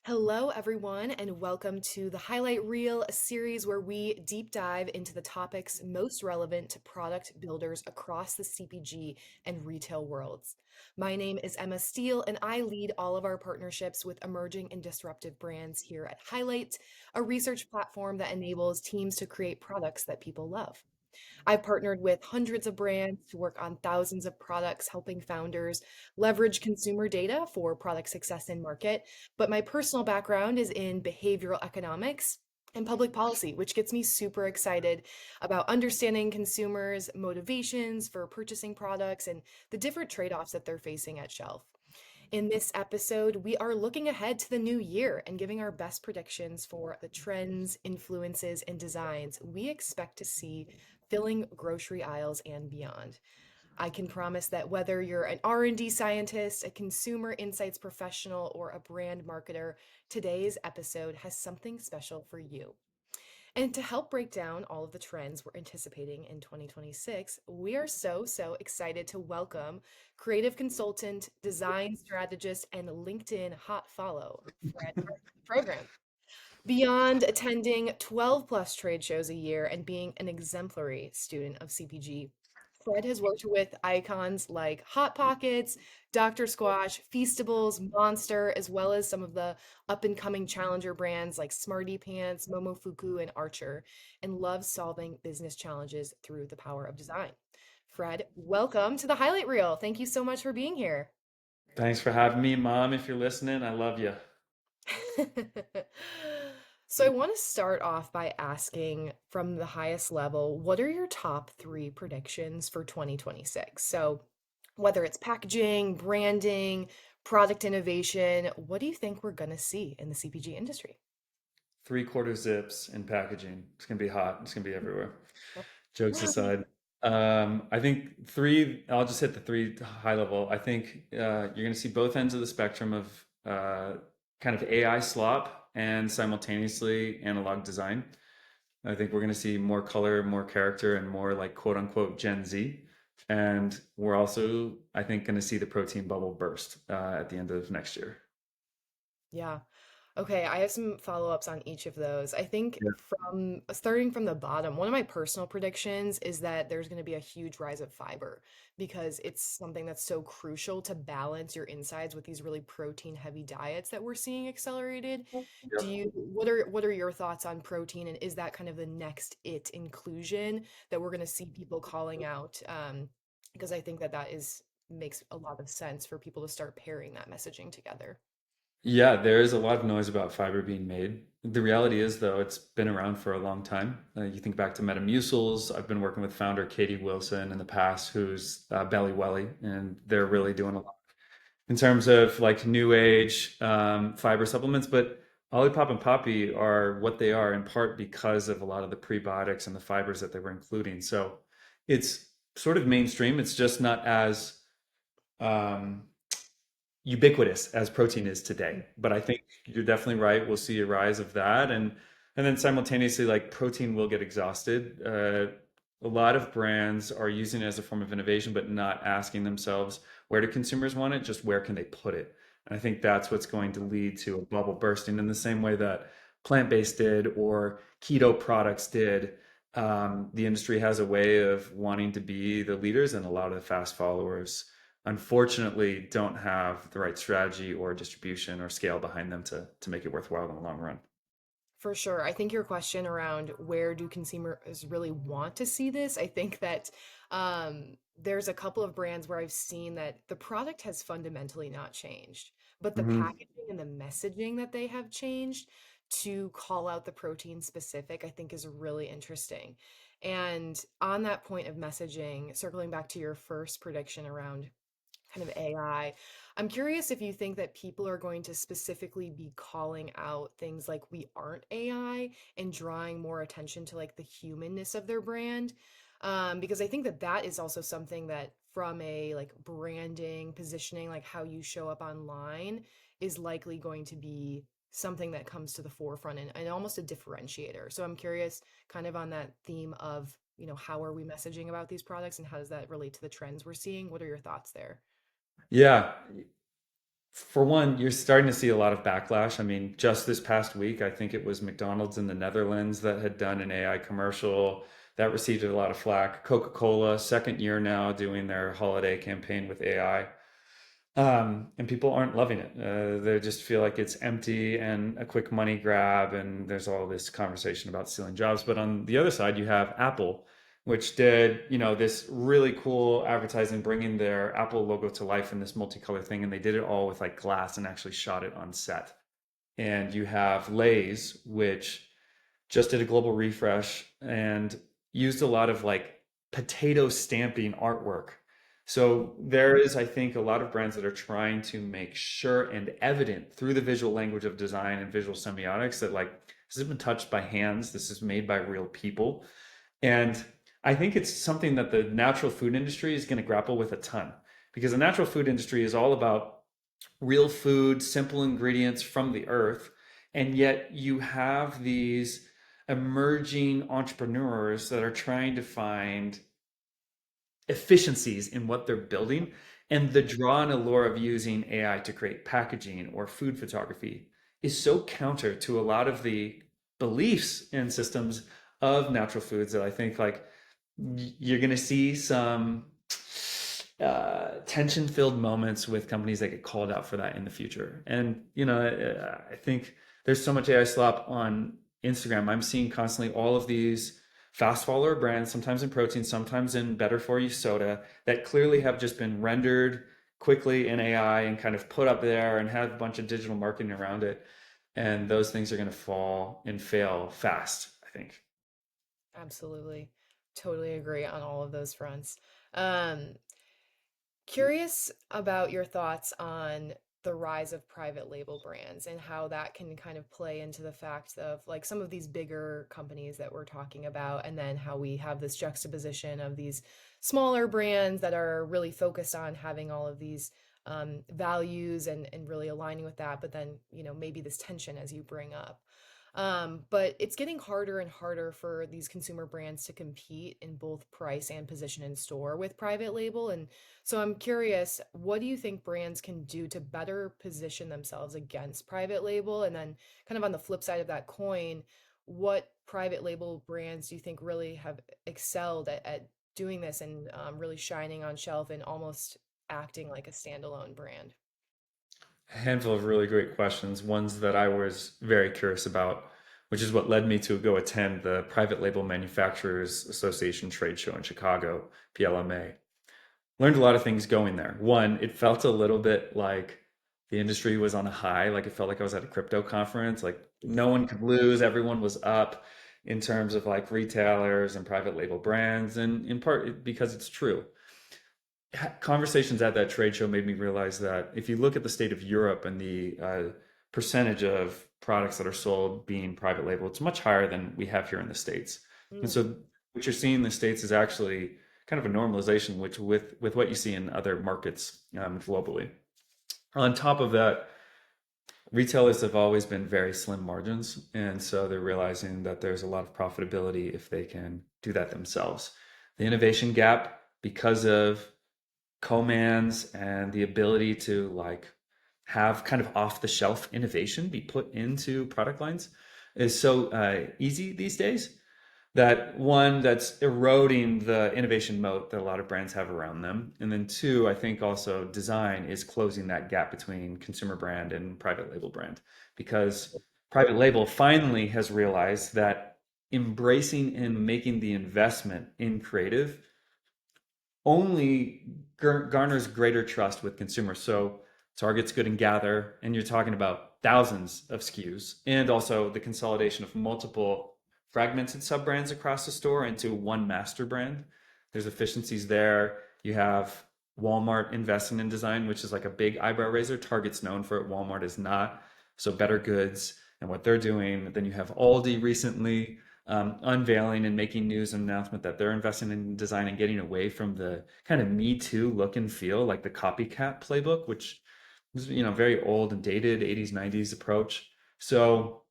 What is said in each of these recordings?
Hello, everyone, and welcome to the Highlight Reel, a series where we deep dive into the topics most relevant to product builders across the CPG and retail worlds. My name is Emma Steele, and I lead all of our partnerships with emerging and disruptive brands here at Highlight, a research platform that enables teams to create products that people love. I've partnered with hundreds of brands to work on thousands of products, helping founders leverage consumer data for product success in market. But my personal background is in behavioral economics and public policy, which gets me super excited about understanding consumers' motivations for purchasing products and the different trade offs that they're facing at shelf. In this episode, we are looking ahead to the new year and giving our best predictions for the trends, influences, and designs we expect to see filling grocery aisles and beyond. I can promise that whether you're an R&D scientist, a consumer insights professional, or a brand marketer, today's episode has something special for you. And to help break down all of the trends we're anticipating in 2026, we are so excited to welcome creative consultant, design strategist, and LinkedIn hot follow, Fred Hart, to the program. Beyond attending 12 plus trade shows a year and being an exemplary student of CPG, Fred has worked with icons like Hot Pockets, Dr. Squash, Feastables, Monster, as well as some of the up and coming challenger brands like Smarty Pants, Momofuku, and Archer, and loves solving business challenges through the power of design. Fred, welcome to the highlight reel. Thank you so much for being here. Thanks for having me, Mom. If you're listening, I love you. So I want to start off by asking from the highest level, what are your top three predictions for 2026? So whether it's packaging, branding, product innovation, what do you think we're going to see in the CPG industry? Three-quarter zips in packaging. It's gonna be hot. It's gonna be everywhere. Yep. Jokes aside, I think three. I'll just hit the three high level. I think you're gonna see both ends of the spectrum of kind of AI slop and simultaneously analog design. I think we're gonna see more color, more character, and more like quote unquote Gen Z. And we're also, I think, gonna see the protein bubble burst at the end of next year. Yeah. Okay, I have some follow-ups on each of those. I think Yeah. from starting from the bottom, one of my personal predictions is that there's going to be a huge rise of fiber because it's something that's so crucial to balance your insides with these really protein-heavy diets that we're seeing accelerated. Do Yep. you what are your thoughts on protein, and is that kind of the next it inclusion that we're going to see people calling out? Because I think that that is makes a lot of sense for people to start pairing that messaging together. Yeah, there is a lot of noise about fiber being made. The reality is, though, it's been around for a long time. You think back to Metamucils. I've been working with founder Katie Wilson in the past, who's Belly Welly, and they're really doing a lot in terms of like new age fiber supplements. But Olipop and Poppy are what they are in part because of a lot of the prebiotics and the fibers that they were including. So it's sort of mainstream. It's just not as um, ubiquitous as protein is today. But I think you're definitely right. We'll see a rise of that, and then simultaneously, like protein will get exhausted. A lot of brands are using it as a form of innovation, but not asking themselves where do consumers want it, just where can they put it. And I think that's what's going to lead to a bubble bursting in the same way that plant-based did or keto products did. The industry has a way of wanting to be the leaders, and a lot of the fast followers unfortunately don't have the right strategy or distribution or scale behind them to make it worthwhile in the long run. For sure. I think your question around where do consumers really want to see this, I think that there's a couple of brands where I've seen that the product has fundamentally not changed, but the Hmm. packaging and the messaging that they have changed to call out the protein specific, I think is really interesting. And on that point of messaging, circling back to your first prediction around kind of AI. I'm curious if you think that people are going to specifically be calling out things like we aren't AI and drawing more attention to like the humanness of their brand. Because I think that that is also something that from a like branding, positioning, like how you show up online is likely going to be something that comes to the forefront and almost a differentiator. So I'm curious kind of on that theme of, how are we messaging about these products and how does that relate to the trends we're seeing? What are your thoughts there? Yeah, For one, you're starting to see a lot of backlash. I mean, just this past week, I think it was McDonald's in the Netherlands that had done an AI commercial that received a lot of flack. Coca-Cola, second year now doing their holiday campaign with AI. And people aren't loving it. They just feel like it's empty and a quick money grab, and there's all this conversation about stealing jobs. But on the other side, you have Apple, which did, this really cool advertising, bringing their Apple logo to life in this multicolor thing, and they did it all with like glass and actually shot it on set. And you have Lay's, which just did a global refresh and used a lot of like potato stamping artwork. So there is, I think, a lot of brands that are trying to make sure and evident through the visual language of design and visual semiotics that like this has been touched by hands, this is made by real people. And I think it's something that the natural food industry is going to grapple with a ton because the natural food industry is all about real food, simple ingredients from the earth. And yet you have these emerging entrepreneurs that are trying to find efficiencies in what they're building. And the draw and allure of using AI to create packaging or food photography is so counter to a lot of the beliefs and systems of natural foods that I think like you're going to see some tension-filled moments with companies that get called out for that in the future. And I think there's so much AI slop on Instagram. I'm seeing constantly all of these fast follower brands, sometimes in protein, sometimes in better for you soda, that clearly have just been rendered quickly in AI and kind of put up there and have a bunch of digital marketing around it. And those things are going to fall and fail fast, I think. Absolutely. Totally agree on all of those fronts. Um, Curious about your thoughts on the rise of private label brands and how that can kind of play into the fact of like some of these bigger companies that we're talking about, and then how we have this juxtaposition of these smaller brands that are really focused on having all of these values and really aligning with that, but then, maybe this tension as you bring up. But it's getting harder and harder for these consumer brands to compete in both price and position in store with private label. And so I'm curious, what do you think brands can do to better position themselves against private label? And then, kind of on the flip side of that coin, what private label brands do you think really have excelled at doing this and really shining on shelf and almost acting like a standalone brand? A handful of really great questions, ones that I was very curious about, which is what led me to go attend the Private Label Manufacturers Association trade show in Chicago, PLMA. Learned a lot of things going there. One, it felt a little bit like the industry was on a high, like it felt like I was at a crypto conference, like no one could lose, everyone was up in terms of like retailers and private label brands, and in part because it's true. Conversations at that trade show made me realize that if you look at the state of Europe and the percentage of products that are sold being private label, it's much higher than we have here in the States. And Mm, so what you're seeing in the States is actually kind of a normalization, which with what you see in other markets globally. On top of that, retailers have always been very slim margins, and so they're realizing that there's a lot of profitability if they can do that themselves. The innovation gap, because of commands and the ability to like have kind of off the shelf innovation be put into product lines is so easy these days that one that's eroding the innovation moat that a lot of brands have around them, and then two, I think also design is closing that gap between consumer brand and private label brand, because private label finally has realized that embracing and making the investment in creative only garners greater trust with consumers. So Target's Good and Gather, and you're talking about thousands of SKUs, and also the consolidation of multiple fragmented sub brands across the store into one master brand. There's efficiencies there. You have Walmart investing in design, which is like a big eyebrow raiser. Target's known for it, Walmart is not. So better goods and what they're doing. Then you have Aldi recently unveiling and making news and announcement that they're investing in design and getting away from the kind of Me Too look and feel, like the copycat playbook, which was very old and dated 80s 90s approach. So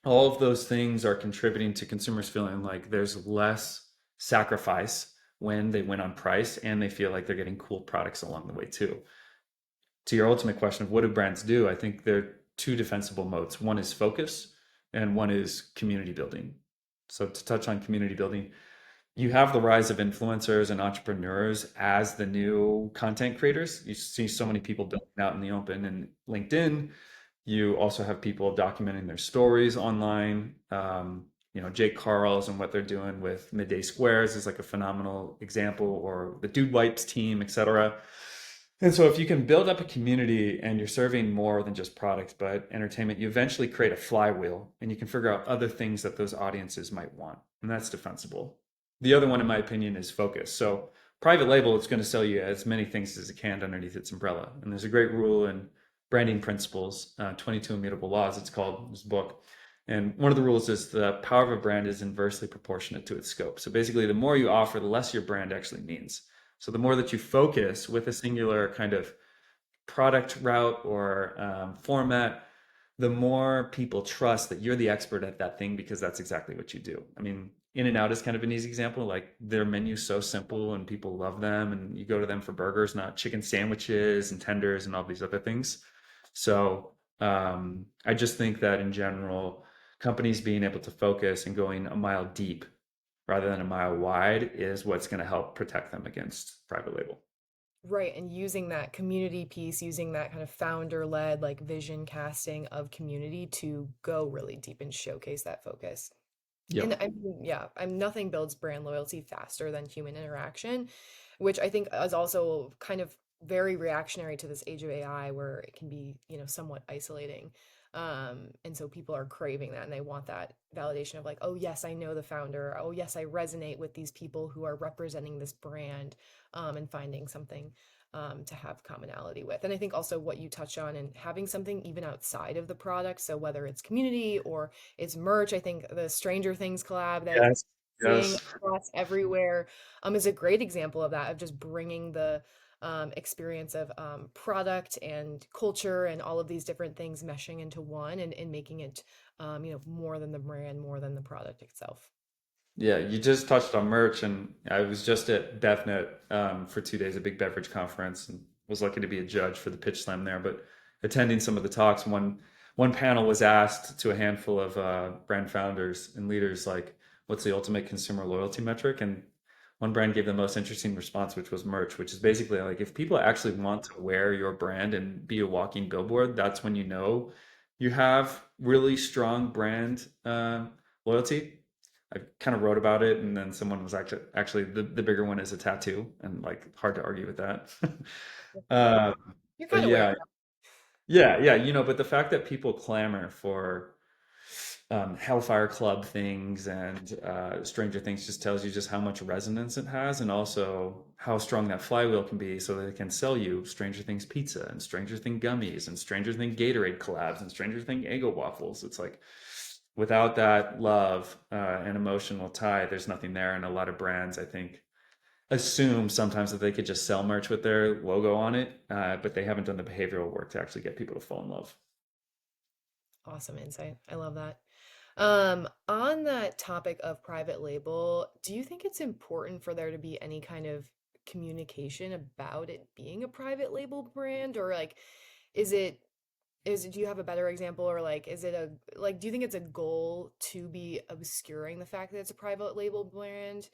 all of those things are contributing to consumers feeling like there's less sacrifice when they win on price, and they feel like they're getting cool products along the way too. to your ultimate question of what do brands do, I think there are two defensible moats. One is focus, and one is community building. So to touch on community building, you have the rise of influencers and entrepreneurs as the new content creators. You see so many people building out in the open and LinkedIn. You also have people documenting their stories online. Jake Carls and what they're doing with Midday Squares is like a phenomenal example, or the Dude Wipes team, etc. And so, if you can build up a community and you're serving more than just product, but entertainment, you eventually create a flywheel and you can figure out other things that those audiences might want. And that's defensible. The other one, in my opinion, is focus. So, private label, it's going to sell you as many things as it can underneath its umbrella. And there's a great rule in Branding Principles, 22 Immutable Laws, it's called, this book. And one of the rules is the power of a brand is inversely proportionate to its scope. So basically, the more you offer, the less your brand actually means. So the more that you focus with a singular kind of product route or format, the more people trust that you're the expert at that thing because that's exactly what you do. I mean, In and Out is kind of an easy example. Like their menu's so simple and people love them, and you go to them for burgers, not chicken sandwiches and tenders and all these other things. So I just think that in general, companies being able to focus and going a mile deep rather than a mile wide is what's going to help protect them against private label. Right, and using that community piece, using that kind of founder-led like vision casting of community to go really deep and showcase that focus. And Yep. I mean, yeah, I'm nothing builds brand loyalty faster than human interaction, which I think is also kind of very reactionary to this age of AI where it can be, somewhat isolating. And so people are craving that and they want that validation of like, oh yes, I know the founder. Oh yes, I resonate with these people who are representing this brand, and finding something to have commonality with. And I think also what you touch on and having something even outside of the product. So whether it's community or it's merch, I think the Stranger Things collab that Yes. seeing Yes. across everywhere is a great example of that, of just bringing the experience of product and culture and all of these different things meshing into one and making it, more than the brand, more than the product itself. Yeah, you just touched on merch, and I was just at BevNet for 2 days, a big beverage conference, and was lucky to be a judge for the pitch slam there. But attending some of the talks, one panel was asked to a handful of brand founders and leaders, like, "What's the ultimate consumer loyalty metric?" And one brand gave the most interesting response, which was merch, which is basically like if people actually want to wear your brand and be a walking billboard, that's when you know you have really strong brand loyalty. I kind of wrote about it, and then someone was actually the bigger one is a tattoo, and like hard to argue with that. uh, You're but kind of wearing yeah, yeah. But the fact that people clamor for Hellfire Club things and Stranger Things just tells you just how much resonance it has, and also how strong that flywheel can be, so that it can sell you Stranger Things pizza and Stranger Thing gummies and Stranger Thing Gatorade collabs and Stranger Thing Eggo waffles. It's like without that love and emotional tie, there's nothing there. And a lot of brands, I think, assume sometimes that they could just sell merch with their logo on it, but they haven't done the behavioral work to actually get people to fall in love. awesome insight. I love that. On that topic of private label, do you think it's important for there to be any kind of communication about it being a private label brand, or like, is it do you have a better example, or like is it a like do you think it's a goal to be obscuring the fact that it's a private label brand,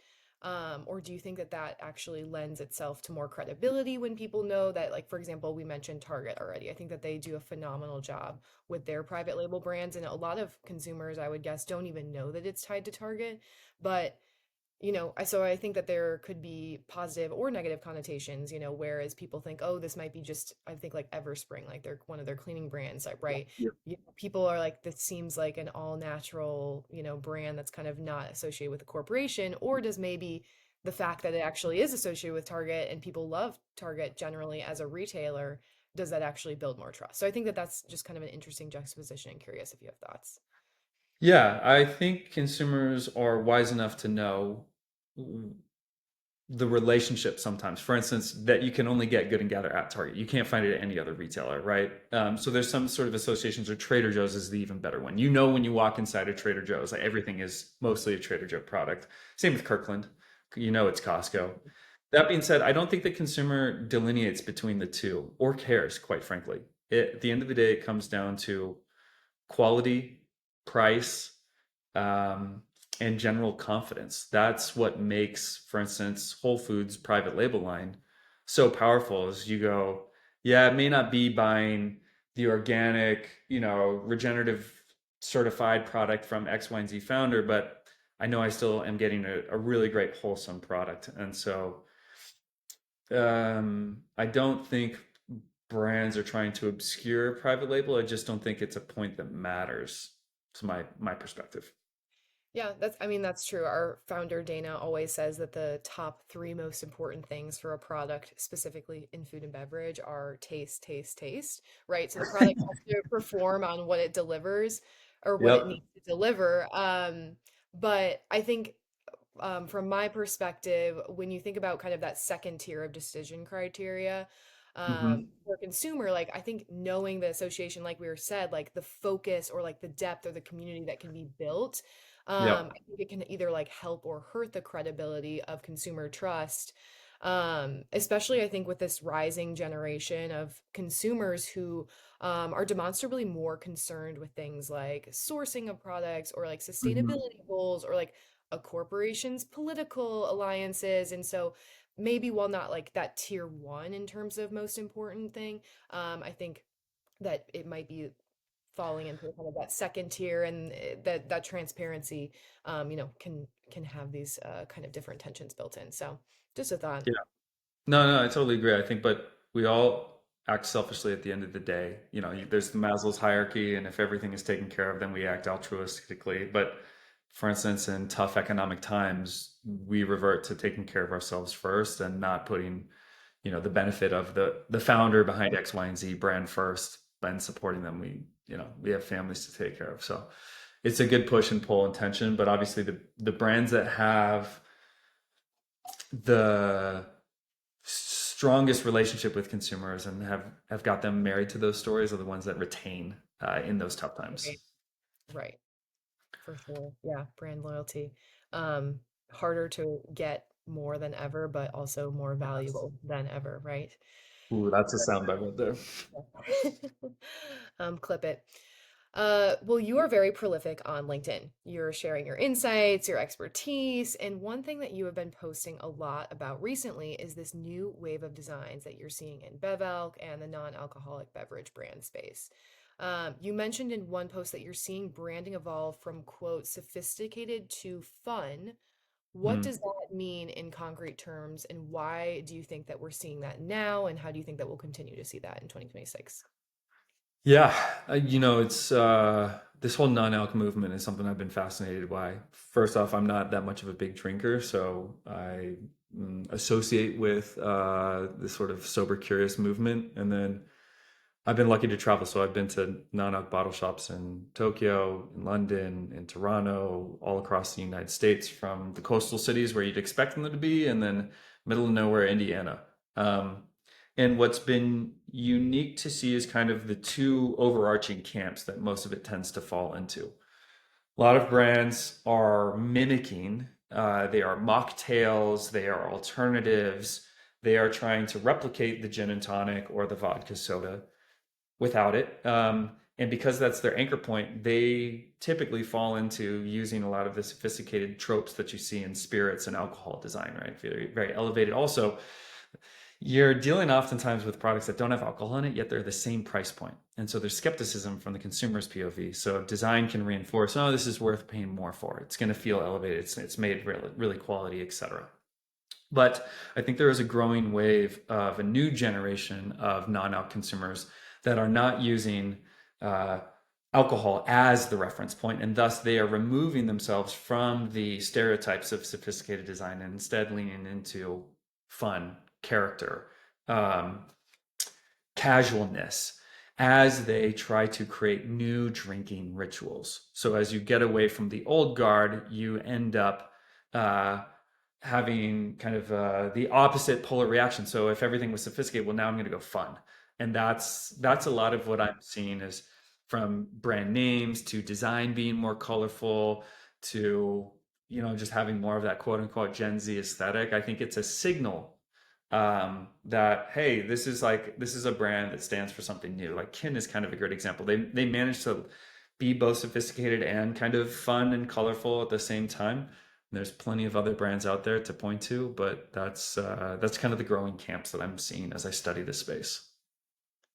or do you think that that actually lends itself to more credibility when people know that, like, for example, we mentioned Target already. I think that they do a phenomenal job with their private label brands, and a lot of consumers, I would guess, don't even know that it's tied to Target. But I think that there could be positive or negative connotations, whereas people think, oh, this might be just, I think like Everspring, like they're one of their cleaning brands, like, right? People are like, this seems like an all natural, brand that's kind of not associated with a corporation, or does maybe the fact that it actually is associated with Target and people love Target generally as a retailer, does that actually build more trust? So I think that that's just kind of an interesting juxtaposition, and curious if you have thoughts. Yeah, I think consumers are wise enough to know the relationship sometimes. For instance, that you can only get Good and Gather at Target. You can't find it at any other retailer, right? So there's some sort of associations, or Trader Joe's is the even better one. You know, when you walk inside a Trader Joe's, like everything is mostly a Trader Joe product. Same with Kirkland. You know it's Costco. That being said, I don't think the consumer delineates between the two or cares, quite frankly. At the end of the day, it comes down to quality, price, um, and general confidence. That's what makes, for instance, Whole Foods private label line so powerful. Is you go, yeah, it may not be buying the organic, regenerative certified product from X, Y, and Z founder, but I know I still am getting a really great wholesome product. And so I don't think brands are trying to obscure private label. I just don't think it's a point that matters. To my perspective. Yeah, I mean, that's true. Our founder, Dana, always says that the top three most important things for a product, specifically in food and beverage, are taste, taste, taste, right? So the product has to perform on what it delivers or what it Yep. needs to deliver. But I think from my perspective, when you think about kind of that second tier of decision criteria, Hmm. for a consumer, like I think knowing the association, like we were said, like the focus or like the depth or the community that can be built, Yep. I think it can either like help or hurt the credibility of consumer trust. Especially I think with this rising generation of consumers who are demonstrably more concerned with things like sourcing of products or like Hmm. sustainability goals or like a corporation's political alliances. And so maybe while not like that tier one in terms of most important thing, I think that it might be falling into kind of that second tier and that transparency, can have these kind of different tensions built in. So just a thought. Yeah. No, no, I totally agree. I think, but we all act selfishly at the end of the day. There's the Maslow's hierarchy, and if everything is taken care of, then we act altruistically. But for instance, in tough economic times, we revert to taking care of ourselves first and not putting, the benefit of the founder behind X, Y, and Z brand first and supporting them. We have families to take care of. So it's a good push and pull and tension, but obviously the brands that have the strongest relationship with consumers and have got them married to those stories are the ones that retain in those tough times. Right. Right. For sure. Yeah. Brand loyalty. Um, Harder to get more than ever, but also more valuable than ever, right? Ooh, that's a soundbite right there. Clip it. Well, you are very prolific on LinkedIn. You're sharing your insights, your expertise, and one thing that you have been posting a lot about recently is this new wave of designs that you're seeing in BevAlc and the non-alcoholic beverage brand space. You mentioned in one post that you're seeing branding evolve from quote sophisticated to fun. What Mhm. does that mean in concrete terms, and why do you think that we're seeing that now, and how do you think that we'll continue to see that in 2026? Yeah, it's this whole non-alc movement is something I've been fascinated by. First off, I'm not that much of a big drinker, so I associate with this sort of sober curious movement, and then I've been lucky to travel, so I've been to non-alc bottle shops in Tokyo, in London, in Toronto, all across the United States, from the coastal cities where you'd expect them to be, and then middle of nowhere, Indiana. Um, and what's been unique to see is kind of the two overarching camps that most of it tends to fall into. A lot of brands are mimicking, they are mocktails, they are alternatives, they are trying to replicate the gin and tonic or the vodka soda without it. And because that's their anchor point, they typically fall into using a lot of the sophisticated tropes that you see in spirits and alcohol design, right? Very, very elevated. Also, you're dealing oftentimes with products that don't have alcohol in it, yet they're the same price point. And so there's skepticism from the consumer's POV. So design can reinforce, oh, this is worth paying more for. It's going to feel elevated. It's made really, really quality, etc. But I think there is a growing wave of a new generation of non-alc consumers that are not using uh, alcohol as the reference point, and thus they are removing themselves from the stereotypes of sophisticated design and instead leaning into fun, character, um, casualness as they try to create new drinking rituals. So as you get away from the old guard, you end up uh, having kind of the opposite polar reaction. So if everything was sophisticated, well, now I'm going to go fun, and that's a lot of what I'm seeing is from brand names to design being more colorful to just having more of that quote unquote Gen Z aesthetic. I think it's a signal that hey, this is a brand that stands for something new. Like Kin is kind of a great example. They managed to be both sophisticated and kind of fun and colorful at the same time. There's plenty of other brands out there to point to, but that's kind of the growing camps that I'm seeing as I study this space.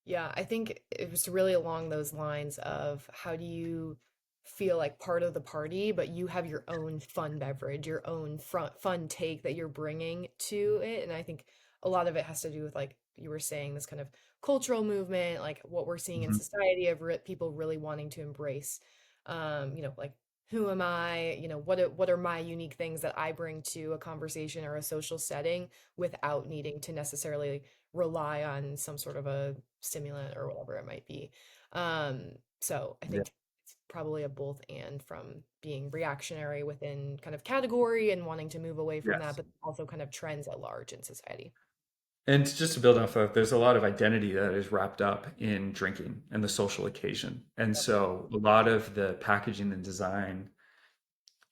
Yeah, I think it was really along those lines of how do you feel like part of the party, but you have your own fun beverage, your own fun take that you're bringing to it. And I think a lot of it has to do with, like you were saying, this kind of cultural movement, like what we're seeing in Mhm. society of people really wanting to embrace, like who am I? What are my unique things that I bring to a conversation or a social setting without needing to necessarily rely on some sort of a stimulant or whatever it might be. So I Yeah. think it's probably a both and from being reactionary within kind of category and wanting to move away from that, Yes. but also kind of trends at large in society. And just to build off of, there's a lot of identity that is wrapped up in drinking and the social occasion. And Yep. so a lot of the packaging and design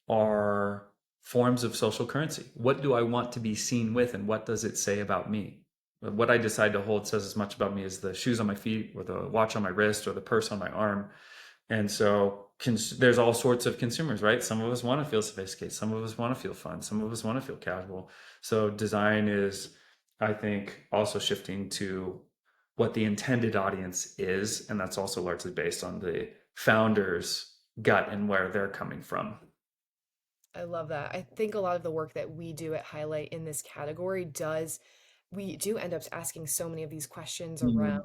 are forms of social currency. What do I want to be seen with, and what does it say about me? What I decide to hold says as much about me as the shoes on my feet, or the watch on my wrist, or the purse on my arm. And so there's all sorts of consumers, right? Some of us want to feel sophisticated. Some of us want to feel fun. Some of us want to feel casual. So design is, I think, also shifting to what the intended audience is. And that's also largely based on the founder's gut and where they're coming from. I love that. I think a lot of the work that we do at Highlight in this category does, we do end up asking so many of these questions around,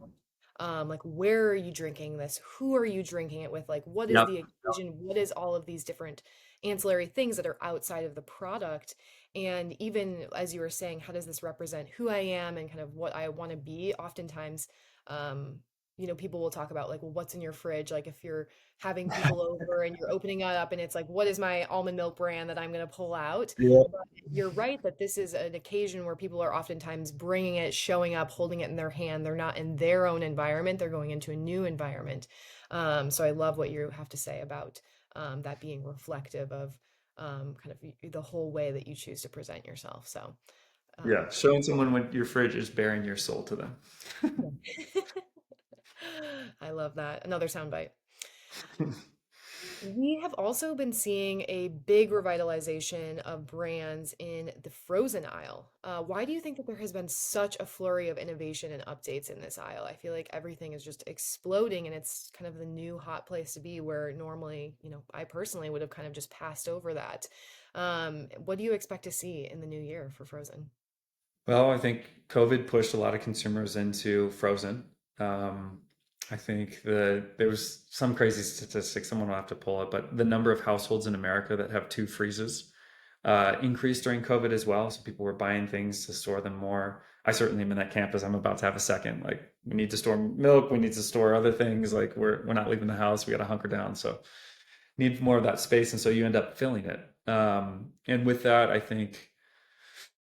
Mhm. like, where are you drinking this? Who are you drinking it with? Like, what is Yep. the occasion? What is all of these different ancillary things that are outside of the product? And even as you were saying, how does this represent who I am and kind of what I want to be? Oftentimes, um, people will talk about like, well, what's in your fridge? Like if you're having people over and you're opening it up and it's like, what is my almond milk brand that I'm going to pull out? Yep. But you're right that this is an occasion where people are oftentimes bringing it, showing up, holding it in their hand. They're not in their own environment, they're going into a new environment. So I love what you have to say about that being reflective of kind of the whole way that you choose to present yourself. So, Yeah. Showing someone what your fridge is bearing your soul to them. yeah. I love that. Another soundbite. We have also been seeing a big revitalization of brands in the frozen aisle. Why do you think that there has been such a flurry of innovation and updates in this aisle? I feel like everything is just exploding and it's kind of the new hot place to be where normally, I personally would have kind of just passed over that. What do you expect to see in the new year for Frozen? Well, I think COVID pushed a lot of consumers into frozen. Um, I think there was some crazy statistic, someone will have to pull it, but the number of households in America that have two freezers increased during COVID as well. So people were buying things to store them more. I certainly am in that camp as I'm about to have a second. Like we need to store milk, we need to store other things. Like we're not leaving the house, we got to hunker down. So need more of that space, and so you end up filling it. And with that, I think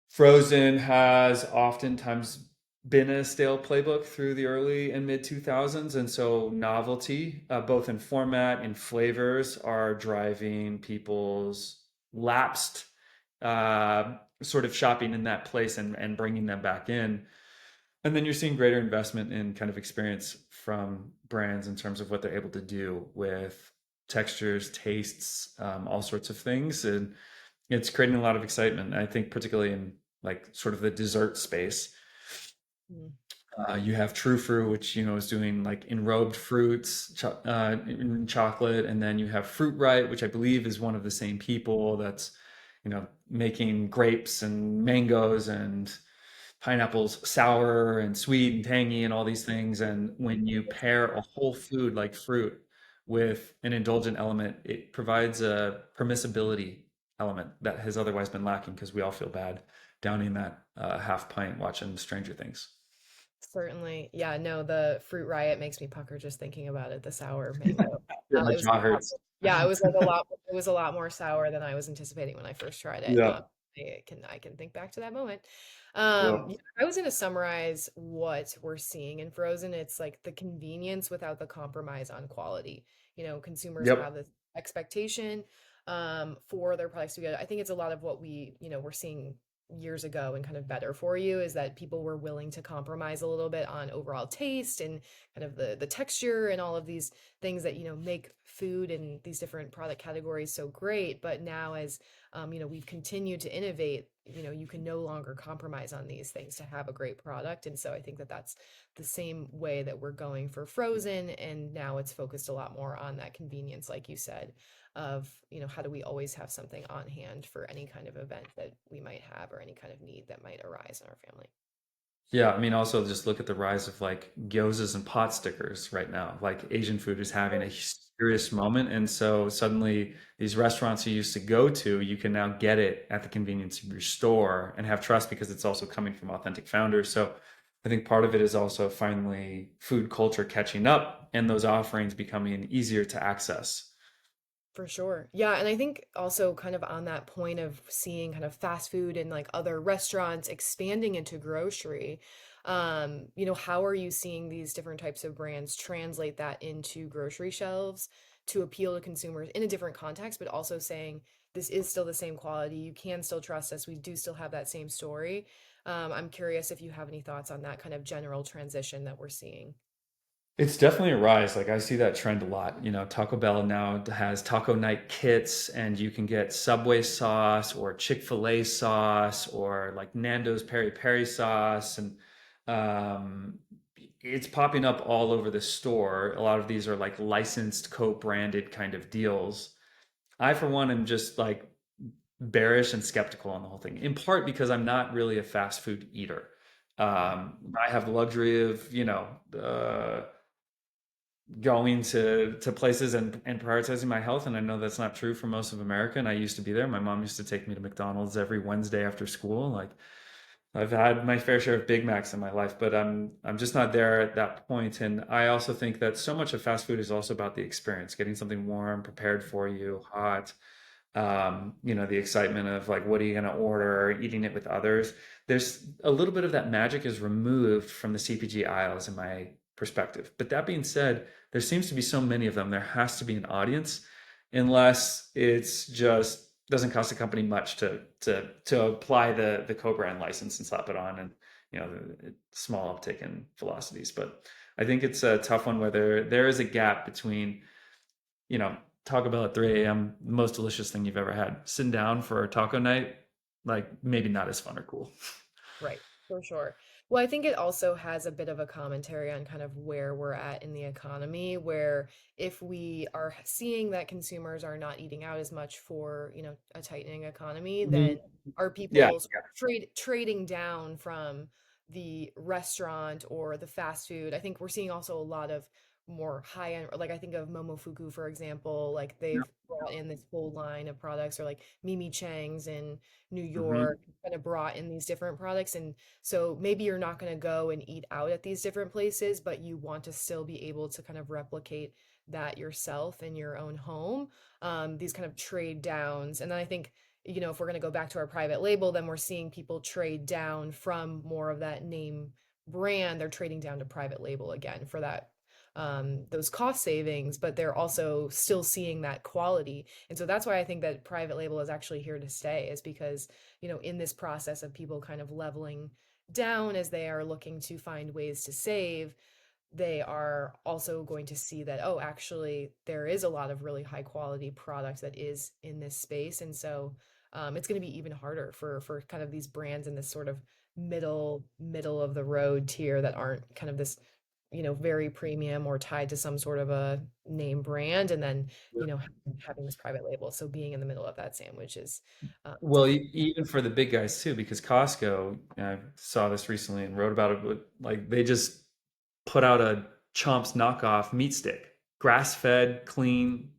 Frozen has oftentimes been a stale playbook through the early and mid 2000s. And so novelty, both in format and flavors, are driving people's lapsed sort of shopping in that place and bringing them back in. And then you're seeing greater investment in kind of experience from brands in terms of what they're able to do with textures, tastes, all sorts of things. And it's creating a lot of excitement. I think particularly in like sort of the dessert space. Mm. You have True Fruit, which is doing like enrobed fruits in chocolate, and then you have Fruit Right, which I believe is one of the same people that's making grapes and mangoes and pineapples sour and sweet and tangy and all these things. And when you pair a whole food like fruit with an indulgent element, it provides a permissibility element that has otherwise been lacking because we all feel bad downing that half pint watching Stranger Things. Certainly. Yeah, no, the fruit riot makes me pucker just thinking about it, the sour mango. Yeah, my It was a jaw lot, hurts. yeah, it was a lot more sour than I was anticipating when I first tried it. Yeah. I can think back to that moment. Yeah. Yeah, if I was going to summarize what we're seeing in Frozen, it's like the convenience without the compromise on quality. Consumers have Yep. this expectation for their products to be good. I think it's a lot of what we're seeing years ago and kind of better for you is that people were willing to compromise a little bit on overall taste and kind of the texture and all of these things that, make food and these different product categories so great. But now as we've continued to innovate, you can no longer compromise on these things to have a great product. And so I think that that's the same way that we're going for frozen. And now it's focused a lot more on that convenience, like you said, of, how do we always have something on hand for any kind of event that we might have or any kind of need that might arise in our family. Yeah, I mean, also just look at the rise of like gyozas and pot stickers right now. Like Asian food is having a serious moment, and so suddenly these restaurants you used to go to, you can now get it at the convenience of your store and have trust because it's also coming from authentic founders. So I think part of it is also finally food culture catching up and those offerings becoming easier to access. For sure. Yeah, and I think also kind of on that point of seeing kind of fast food and like other restaurants expanding into grocery, how are you seeing these different types of brands translate that into grocery shelves to appeal to consumers in a different context, but also saying this is still the same quality, you can still trust us, we do still have that same story. I'm curious if you have any thoughts on that kind of general transition that we're seeing. It's definitely a rise. Like I see that trend a lot. You know, Taco Bell now has taco night kits, and you can get Subway sauce or Chick-fil-A sauce or like Nando's peri peri sauce, and um, it's popping up all over the store. A lot of these are like licensed, co-branded kind of deals. I, for one, am just like bearish and skeptical on the whole thing, in part because I'm not really a fast food eater. I have the luxury of, going to places and prioritizing my health, and I know that's not true for most of America, and I used to be there. My mom used to take me to McDonald's every Wednesday after school. Like I've had my fair share of Big Macs in my life, but I'm just not there at that point. And I also think that so much of fast food is also about the experience, getting something warm, prepared for you, hot. The excitement of like, what are you going to order, eating it with others. There's a little bit of that magic is removed from the CPG aisles in my perspective. But that being said, there seems to be so many of them. There has to be an audience, unless it's just doesn't cost the company much to apply the co-brand license and slap it on, and small uptick in velocities. But I think it's a tough one where there is a gap between Taco Bell at 3 a.m., most delicious thing you've ever had. Sitting down for a taco night, like maybe not as fun or cool. Right, for sure. Well, I think it also has a bit of a commentary on kind of where we're at in the economy, where if we are seeing that consumers are not eating out as much for, a tightening economy, then Mhm. are Yeah, people sort of trading down from the restaurant or the fast food? I think we're seeing also a lot of more high end, like I think of Momofuku, for example, like yeah. they've brought in this whole line of products, or like Mimi Chang's in New Hmm. York kind of brought in these different products. And so maybe you're not going to go and eat out at these different places, but you want to still be able to kind of replicate that yourself in your own home. These kind of trade downs. And then I think, if we're going to go back to our private label, then we're seeing people trade down from more of that name brand. They're trading down to private label again for that those cost savings, but they're also still seeing that quality. And so that's why I think that private label is actually here to stay, is because, in this process of people kind of leveling down as they are looking to find ways to save, they are also going to see that, oh, actually, there is a lot of really high quality product that is in this space. And so it's going to be even harder for kind of these brands in this sort of middle of the road tier that aren't kind of this very premium or tied to some sort of a name brand, and then, having this private label. So being in the middle of that sandwich is Well, even for the big guys too, because Costco, I saw this recently and wrote about it, but like they just put out a Chomps knockoff meat stick, grass fed, clean,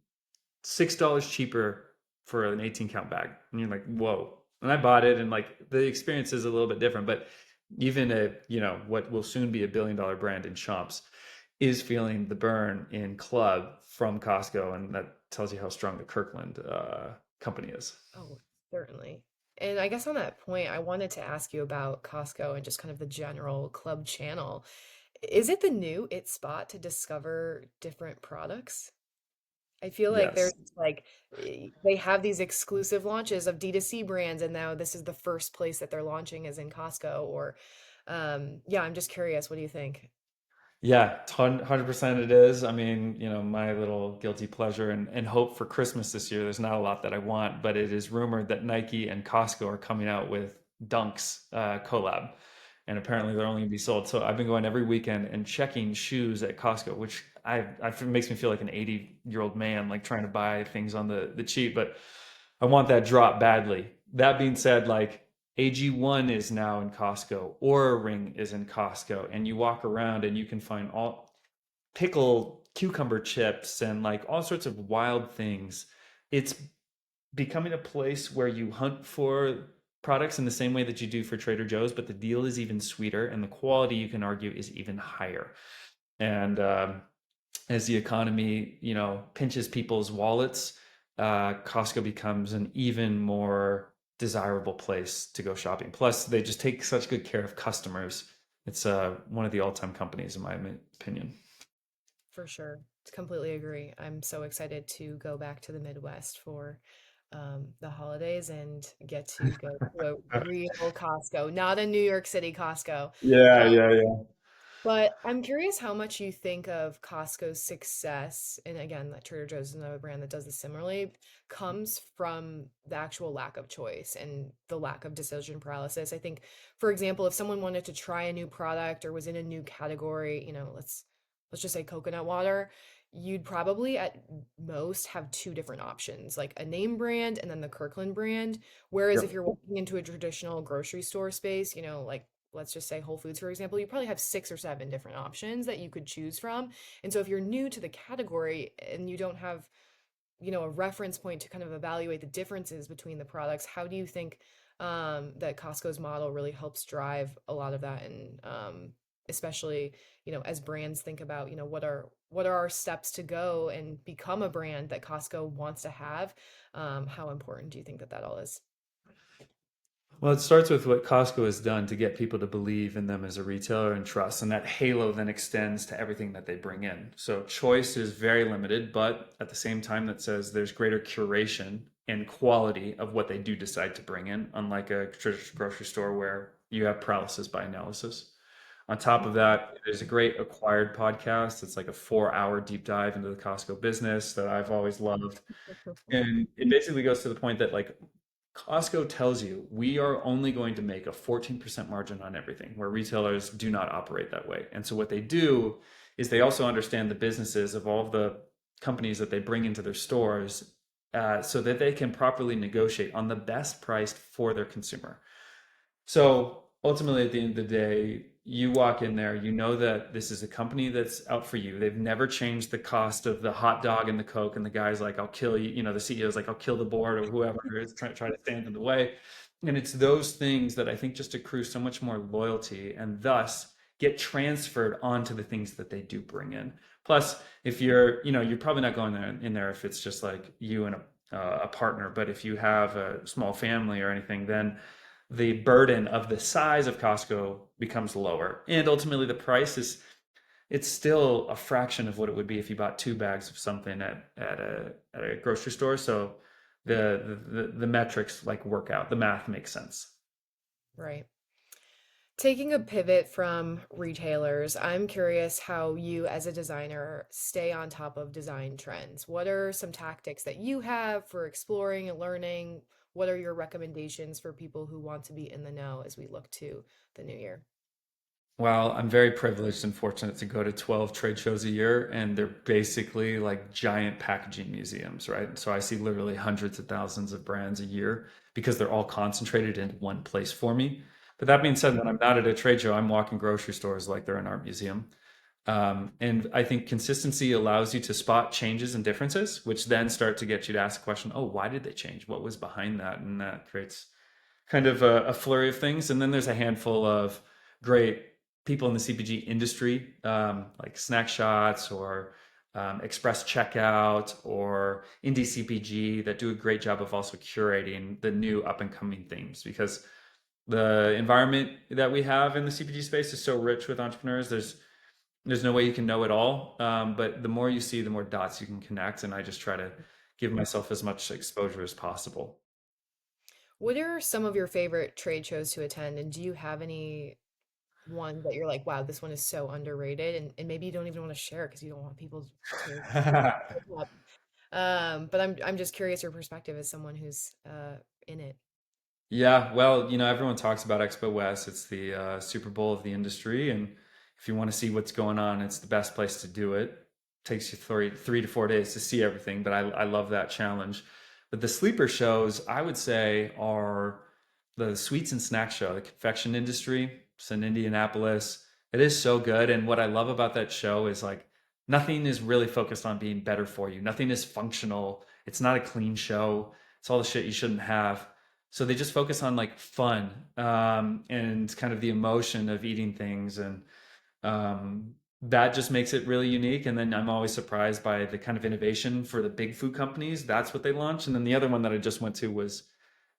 $6 cheaper for an 18 count bag. And you're like, whoa. And I bought it, and like the experience is a little bit different, but even what will soon be $1 billion brand in Chomps is feeling the burn in club from Costco. And that tells you how strong the Kirkland company is. Oh, certainly. And I guess on that point, I wanted to ask you about Costco and just kind of the general club channel. Is it the new it spot to discover different products? I feel like there's Yes. like they have these exclusive launches of D2C brands, and now this is the first place that they're launching is in Costco. Or, yeah, I'm just curious. What do you think? Yeah, 100% it is. I mean, my little guilty pleasure and hope for Christmas this year, there's not a lot that I want, but it is rumored that Nike and Costco are coming out with Dunks collab. And apparently they're only going to be sold. So I've been going every weekend and checking shoes at Costco, which makes me feel like an 80-year-old man, like trying to buy things on the cheap. But I want that drop badly. That being said, like AG1 is now in Costco, Aura Ring is in Costco, and you walk around and you can find all pickle cucumber chips and like all sorts of wild things. It's becoming a place where you hunt for products in the same way that you do for Trader Joe's, but the deal is even sweeter and the quality, you can argue, is even higher. And as the economy, pinches people's wallets, Costco becomes an even more desirable place to go shopping. Plus, they just take such good care of customers. It's one of the all-time companies, in my opinion. For sure. Completely agree. I'm so excited to go back to the Midwest for the holidays and get to go to a real Costco, not a New York City Costco. Yeah, yeah, yeah. But I'm curious how much you think of Costco's success, and again, that Trader Joe's is another brand that does this similarly, comes from the actual lack of choice and the lack of decision paralysis. I think, for example, if someone wanted to try a new product or was in a new category, let's just say coconut water, you'd probably at most have two different options, like a name brand and then the Kirkland brand. Whereas if Yep. you're walking into a traditional grocery store space, like let's just say Whole Foods, for example, you probably have six or seven different options that you could choose from. And so if you're new to the category and you don't have, a reference point to kind of evaluate the differences between the products, how do you think that Costco's model really helps drive a lot of that? And especially, as brands think about, what are our steps to go and become a brand that Costco wants to have? How important do you think that that all is? Well, it starts with what Costco has done to get people to believe in them as a retailer and trust, and that halo then extends to everything that they bring in. So choice is very limited, but at the same time, that says there's greater curation and quality of what they do decide to bring in, unlike a traditional grocery store where you have paralysis by analysis. On top of that, there's a great acquired podcast. It's like a 4-hour deep dive into the Costco business that I've always loved. And it basically goes to the point that like Costco tells you we are only going to make a 14% margin on everything, where retailers do not operate that way. And so what they do is they also understand the businesses of all of the companies that they bring into their stores, so that they can properly negotiate on the best price for their consumer. So ultimately, at the end of the day, you walk in there, you know that this is a company that's out for you. They've never changed the cost of the hot dog and the Coke. And the guy's like, I'll kill you. The CEO's like, I'll kill the board or whoever is trying to stand in the way. And it's those things that I think just accrue so much more loyalty and thus get transferred onto the things that they do bring in. Plus, if you're probably not going there in there if it's just like you and a partner. But if you have a small family or anything, then the burden of the size of Costco becomes lower. And ultimately the price is it's still a fraction of what it would be if you bought 2 bags of something at a grocery store. So the metrics like work out. The math makes sense. Right. Taking a pivot from retailers, I'm curious how you, as a designer, stay on top of design trends. What are some tactics that you have for exploring and learning? What are your recommendations for people who want to be in the know as we look to the new year? Well, I'm very privileged and fortunate to go to 12 trade shows a year, and they're basically like giant packaging museums, right? So I see literally hundreds of thousands of brands a year because they're all concentrated in one place for me. But that being said, when I'm not at a trade show, I'm walking grocery stores like they're an art museum. And I think consistency allows you to spot changes and differences, which then start to get you to ask the question, oh, why did they change? What was behind that? And that creates kind of a flurry of things. And then there's a handful of great people in the CPG industry, like Snack Shots or Express Checkout or Indie CPG, that do a great job of also curating the new up and coming themes, because the environment that we have in the CPG space is so rich with entrepreneurs. There's no way you can know it all, but the more you see, the more dots you can connect, and I just try to give myself as much exposure as possible. What are some of your favorite trade shows to attend, and do you have any one that you're like, wow, this one is so underrated, and maybe you don't even want to share because you don't want people to look up. But I'm just curious your perspective as someone who's in it. Yeah, well, everyone talks about Expo West. It's the Super Bowl of the industry, and if you want to see what's going on, it's the best place to do it. Takes you 3 to 4 days to see everything, but I love that challenge. But the sleeper shows, I would say, are the sweets and snack show, the confection industry. It's in Indianapolis. It is so good, and what I love about that show is like nothing is really focused on being better for you. Nothing is functional. It's not a clean show. It's all the shit you shouldn't have, so they just focus on like fun, and kind of the emotion of eating things, and that just makes it really unique. And then I'm always surprised by the kind of innovation for the big food companies. That's what they launch. And then the other one that I just went to was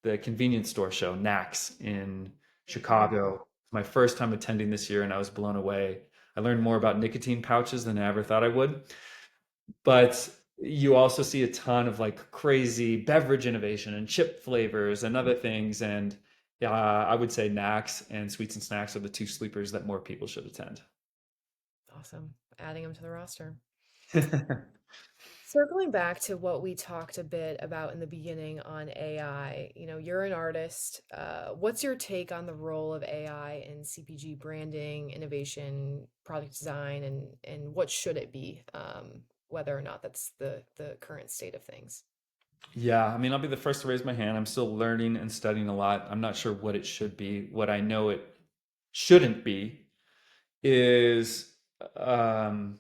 the convenience store show, Nax, in Mhm. Chicago. My first time attending this year, and I was blown away. I learned more about nicotine pouches than I ever thought I would. But you also see a ton of like crazy beverage innovation and chip flavors and other things. And I would say Knacks and Sweets and Snacks are the two sleepers that more people should attend. Awesome. Adding them to the roster. Circling back to what we talked a bit about in the beginning on AI, you're an artist. What's your take on the role of AI in CPG branding, innovation, product design, and what should it be, whether or not that's the current state of things? Yeah, I mean, I'll be the first to raise my hand. I'm still learning and studying a lot. I'm not sure what it should be. What I know it shouldn't be is um,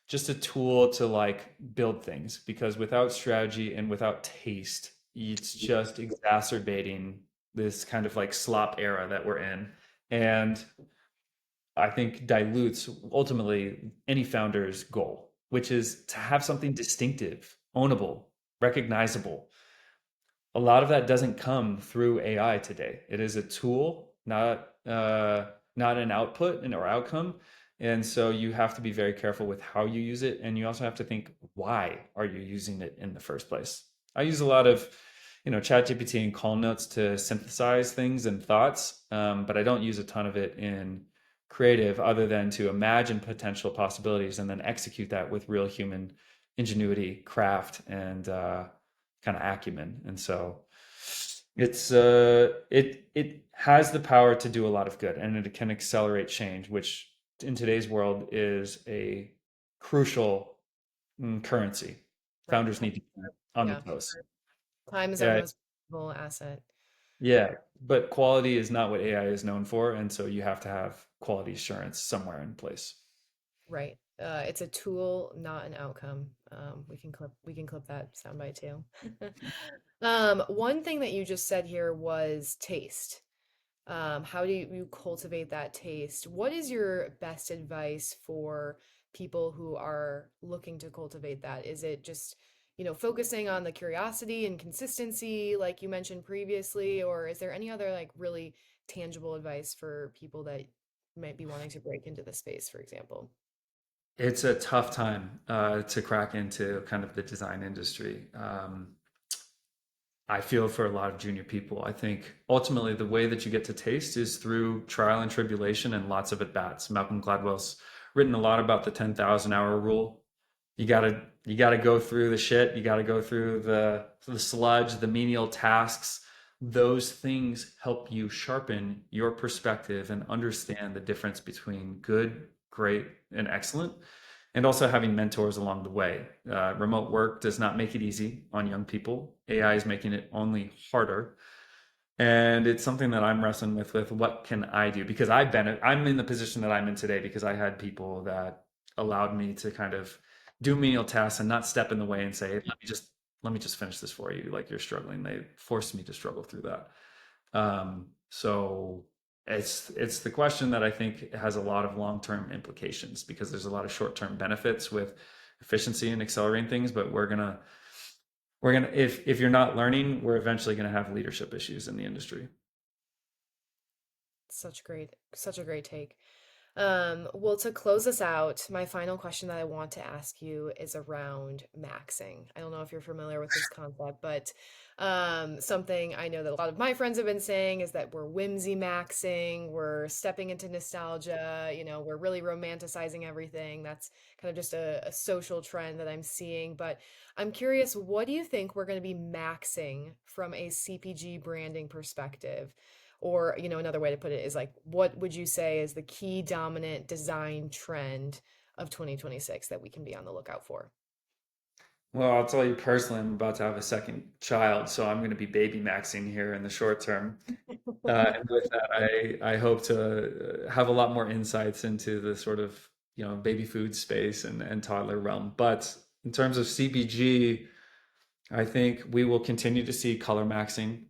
just a tool to like build things, because without strategy and without taste, it's just exacerbating this kind of like slop era that we're in. And I think dilutes ultimately any founder's goal, which is to have something distinctive, ownable, recognizable. A lot of that doesn't come through AI today. It is a tool, not an output and or outcome. And so you have to be very careful with how you use it, and you also have to think, why are you using it in the first place? I use a lot of, ChatGPT and call notes to synthesize things and thoughts, but I don't use a ton of it in creative, other than to imagine potential possibilities and then execute that with real human ingenuity, craft, and kind of acumen. And so it has the power to do a lot of good, and it can accelerate change, which in today's world is a crucial currency. Right. Founders need to be on the Yeah. toes. Time is our Yeah, most valuable asset. yeah, but quality is not what AI is known for, and so you have to have quality assurance somewhere in place. Right. It's a tool, not an outcome. We can clip that soundbite too. One thing that you just said here was taste. How do you cultivate that taste? What is your best advice for people who are looking to cultivate that? Is it just, focusing on the curiosity and consistency, like you mentioned previously, or is there any other like really tangible advice for people that might be wanting to break into the space, for example? It's a tough time to crack into kind of the design industry. I feel for a lot of junior people. I think ultimately the way that you get to taste is through trial and tribulation and lots of at bats. Malcolm Gladwell's written a lot about the 10,000 hour rule. You gotta go through the shit. You gotta go through the sludge, the menial tasks. Those things help you sharpen your perspective and understand the difference between good, great, and excellent, and also having mentors along the way. Remote work does not make it easy on young people. AI is making it only harder, and it's something that I'm wrestling with what can I do, because I'm in the position that I'm in today because I had people that allowed me to kind of do menial tasks and not step in the way and say, let me just finish this for you, like you're struggling. They forced me to struggle through that. So it's the question that I think has a lot of long-term implications, because there's a lot of short-term benefits with efficiency and accelerating things, but we're gonna if you're not learning, we're eventually gonna have leadership issues in the industry. Such a great take. Well, to close us out, my final question that I want to ask you is around maxing. I don't know if you're familiar with this concept, but something I know that a lot of my friends have been saying is that we're whimsy maxing, we're stepping into nostalgia, we're really romanticizing everything. That's kind of just a social trend that I'm seeing. But I'm curious, what do you think we're going to be maxing from a CPG branding perspective? Or, another way to put it is like, what would you say is the key dominant design trend of 2026 that we can be on the lookout for? Well, I'll tell you personally, I'm about to have a second child, so I'm going to be baby maxing here in the short term. And with that, I hope to have a lot more insights into the sort of, baby food space and toddler realm. But in terms of CPG, I think we will continue to see color maxing.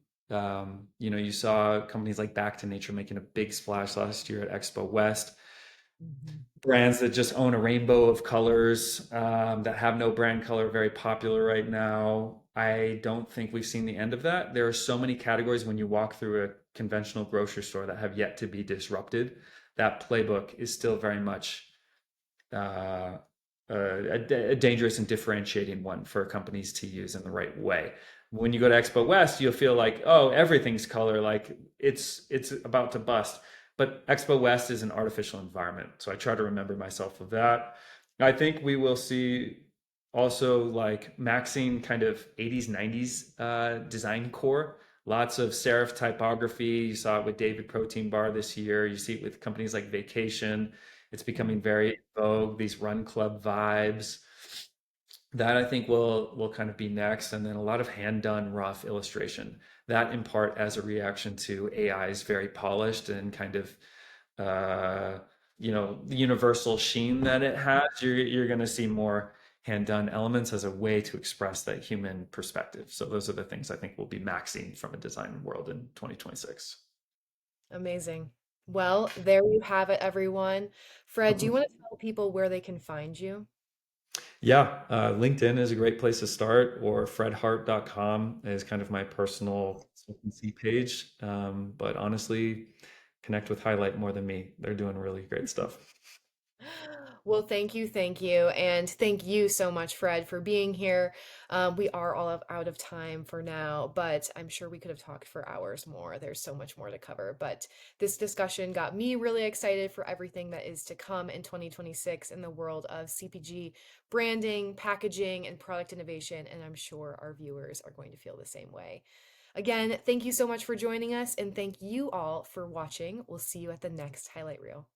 You saw companies like Back to Nature making a big splash last year at Expo West. Mhm. Brands that just own a rainbow of colors, that have no brand color, very popular right now. I don't think we've seen the end of that. There are so many categories when you walk through a conventional grocery store that have yet to be disrupted. That playbook is still very much uh, a dangerous and differentiating one for companies to use in the right way. When you go to Expo West, you'll feel like, oh, everything's color, like it's about to bust. But Expo West is an artificial environment, so I try to remember myself of that. I think we will see also like maxing kind of 80s, 90s design core. Lots of serif typography. You saw it with David Protein Bar this year. You see it with companies like Vacation. It's becoming very in vogue, these run club vibes. That I think will kind of be next, and then a lot of hand done rough illustration. That in part as a reaction to AI's very polished and kind of uh, the universal sheen that it has. You're going to see more hand done elements as a way to express that human perspective. So those are the things I think will be maxing from a design world in 2026. Amazing. Well, there you have it, everyone. Fred, do you want to tell people where they can find you? Yeah, LinkedIn is a great place to start, or fredhart.com is kind of my personal consultancy page. But honestly, connect with Highlight more than me. They're doing really great stuff. Well, thank you, and thank you so much, Fred, for being here. We are all out of time for now, but I'm sure we could have talked for hours more. There's so much more to cover, but this discussion got me really excited for everything that is to come in 2026 in the world of CPG branding, packaging, and product innovation, and I'm sure our viewers are going to feel the same way. Again, thank you so much for joining us, and thank you all for watching. We'll see you at the next highlight reel.